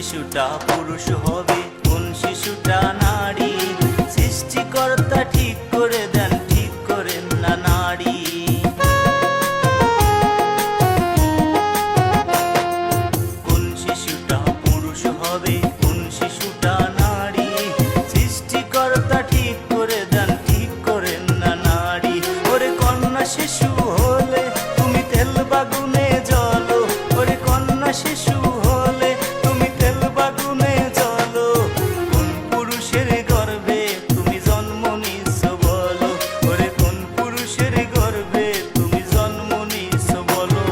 শিশুটা পুরুষ হবে, কোন শিশুটা নারী? সৃষ্টিকর্তা ঠিক করে দেন, ঠিক করেন না নারী। কোন শিশুটা পুরুষ হবে, কোন শিশুটা নারী? সৃষ্টিকর্তা ঠিক করে দেন, ঠিক করেন না নারী। ওরে কন্যা শিশু হলে তুমি তেল বাগুনে জ্বলো, ওরে কন্যা শিশু হলে তুমি তেল বাগুনে জ্বলো। কোন পুরুষের গর্ভে তুমি জন্ম নিছো বলো, ওরে কোন পুরুষের গর্ভে তুমি জন্ম নিছো বলো।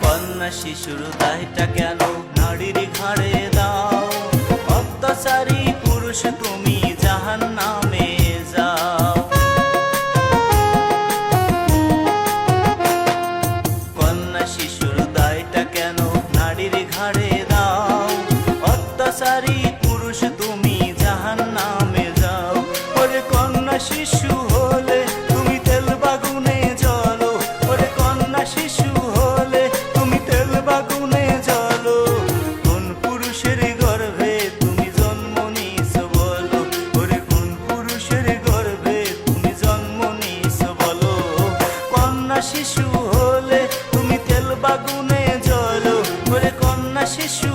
কন্যা শিশুর দায়টা কেন নারীর ঘাড়ে দাও? অত্যাচারী পুরুষ তুমি জাহান্নামে যাও। কন্যা শিশুর দায়টা কেন নারীর ঘাড়ে দাও? অত্যাচারী পুরুষ তুমি জাহান্নামে যাও। ওরে কন্যা শিশু হলে তুমি তেল বাগুনে জ্বলো, ওরে কন্যা শিশু হলে তুমি তেল বাগুনে জ্বলো। কোন পুরুষের গর্ভে তুমি জন্ম নিছো বলো, ওরে কোন পুরুষের গর্ভে তুমি জন্ম নিছো বলো। কন্যা শিশু হলে তুমি তেল বাগুনে জ্বলো, ওরে কন্যা শিশু